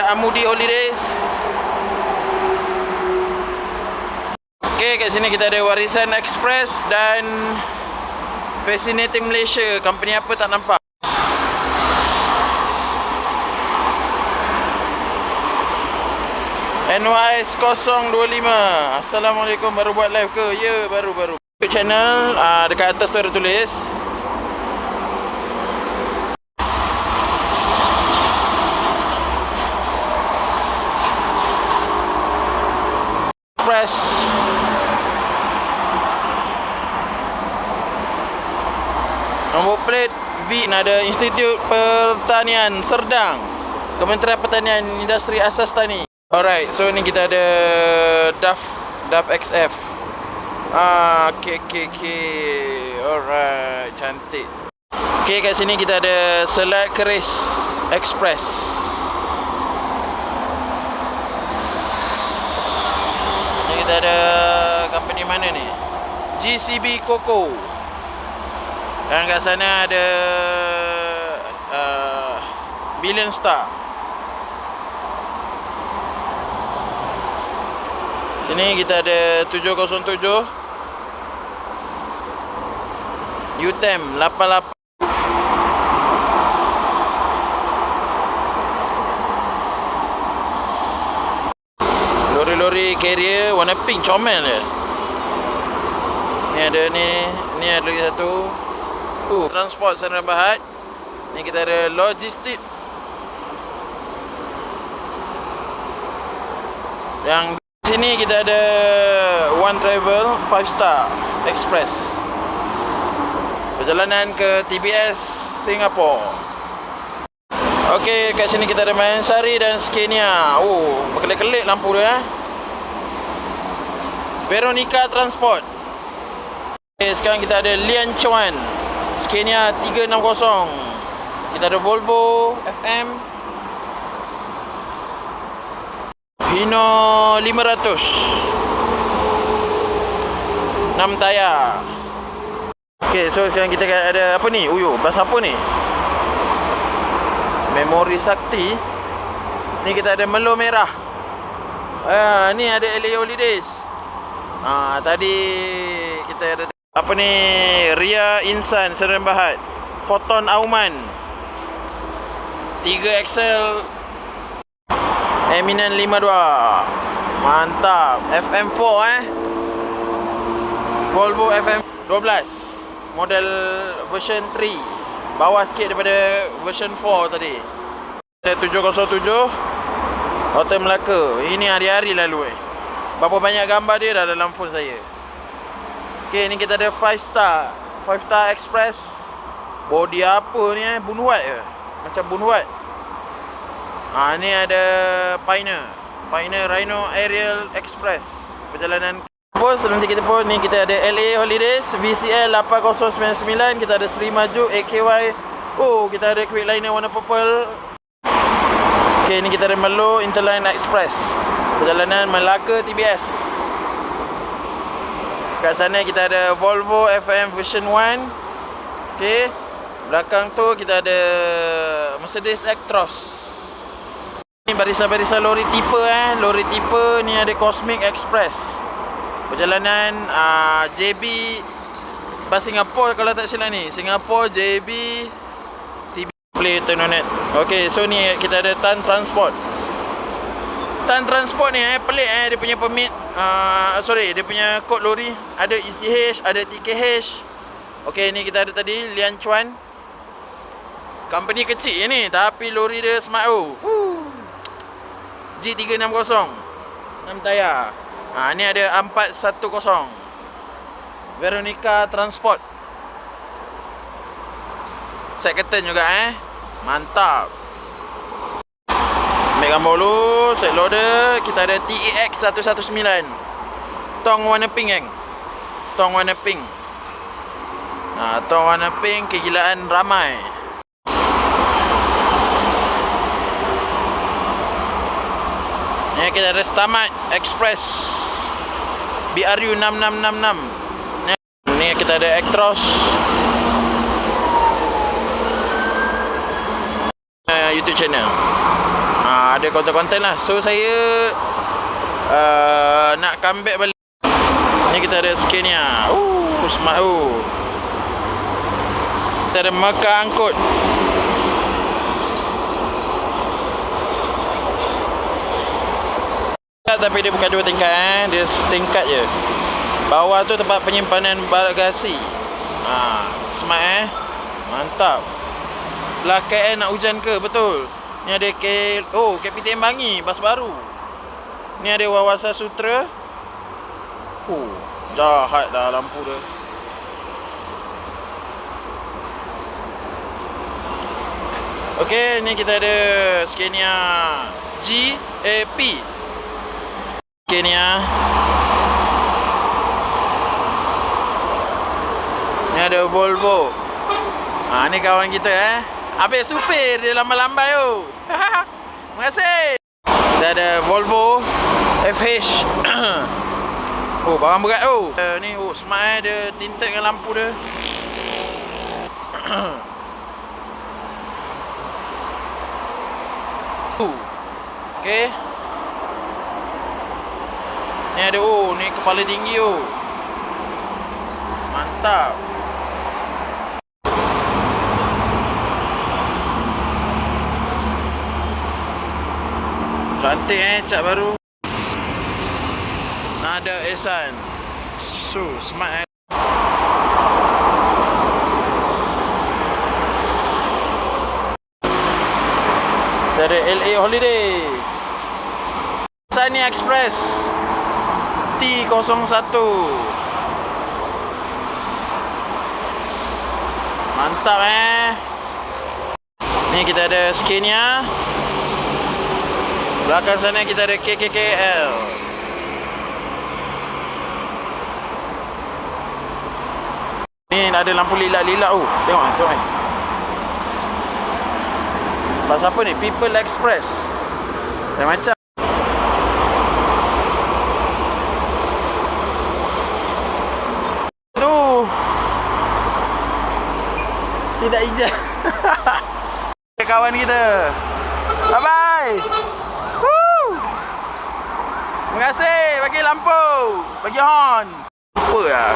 ada Amudi Holidays. Okey, kat sini kita ada Warisan Express dan Fascinating Malaysia. Company apa tak nampak. NYS 025. Assalamualaikum, baru buat live ke? Ya, baru. Channel dekat atas tu ada tulis Express. Nombor plate V. Ada Institut Pertanian Serdang, Kementerian Pertanian, Industri Asas Tani. Alright, so ni kita ada DAF XF. Okay. Alright, cantik. Okay, kat sini kita ada Selat Keris Express. Ni kita ada company mana ni? GCB Coco. Dan kat sana ada Billion Star. Sini kita ada 707 UTEM 88. Lori-lori carrier warna pink, comel je. Ni ada ni ada lagi satu. Transport Sdn Bhd. Ni kita ada logistik. Yang sini kita ada One Travel 5 Star Express. Perjalanan ke TBS Singapura. Okey, kat sini kita ada Mansari dan Scania. Berkelip-kelip lampu dia. Veronica Transport. Okay, sekarang kita ada Lian Chuan Scania 360. Kita ada Volvo FM Hino 500 6 tayar. Okay, so sekarang kita ada apa ni? Bas apa ni? Memori Sakti. Ni kita ada Melo Merah. Ni ada LA Holidays. Tadi kita ada apa ni? Ria Insan Sdn Bhd. Photon Auman 3XL Eminent 52. Mantap. FM4 Volvo FM12 model version 3. Bawah sikit daripada version 4 tadi. Ada 707 Hotel Melaka. Ini hari-hari lalu Berapa banyak gambar dia dah dalam phone saya. Okay, ni kita ada 5 Star Express. Body apa ni Bunhuat ke? Macam Bunhuat. Ni ada Pioneer Rhino Aerial Express. Perjalanan bos, nanti kita pun ni kita ada LA Holidays VCL 8099. Kita ada Sri Maju AKY. Kita ada Quick Liner warna purple. Okay, ni kita ada Melo Interline Express. Perjalanan Melaka TBS. Kat sana kita ada Volvo FM version 1. Okay, belakang tu kita ada Mercedes Actros. Ni barisan-barisan lori tipe lori tipe ni ada Cosmic Express. Perjalanan JB bas Singapura kalau tak silap ni. Singapura JB TB play turn on it. Okay, so ni kita ada Tan Transport. Tan Transport ni pelik dia punya permit dia punya kod lori. Ada ECH, ada TKH. Okay, ni kita ada tadi Lian Chuan. Company kecil ni tapi lori dia smart G360 6 tayar. Ni ada 410 Veronica Transport. Set curtain juga mantap. Ambil gambar dulu. Set loader. Kita ada TEX 119 tong warna pink tong warna pink. Tong warna pink. Kegilaan ramai. Ni kita ada Stamat Express BRU 6666. Ni kita ada Actros YouTube channel. ada konten-konten lah. So saya nak comeback balik. Ni kita ada Scania. Smart. Kita ada Mekah Angkut. Tapi dia bukan 2 tingkat dia setingkat je. Bawah tu tempat penyimpanan bagasi. Smart mantap. Belah KL nak hujan ke? Betul. Ni ada Kapitan Bangi, bas baru. Ni ada Wawasa Sutra. Jahat dah lampu dia. Okey, ni kita ada Scania GAP. Scania. Ni ada Volvo. Ni kawan kita Habis supir dia lambai-lambai tu. Terima kasih. Kita ada Volvo FH. Barang berat tu. Ni smart dia tinted dengan lampu dia. Okey. Ni ada ni kepala tinggi mantap. Cantik cat baru. Nada Ehsan. Smart Kita ada LA Holiday. Sunny Express T01. Mantap Ni kita ada Scania. Belakang sana kita ada KKKL. Ni ada lampu lilat-lilat Tengok Bas apa ni? People Express. Macam tu. Tidak hijau. Kawan kita. Bye-bye. Terima kasih bagi lampu, bagi horn. Apa lah.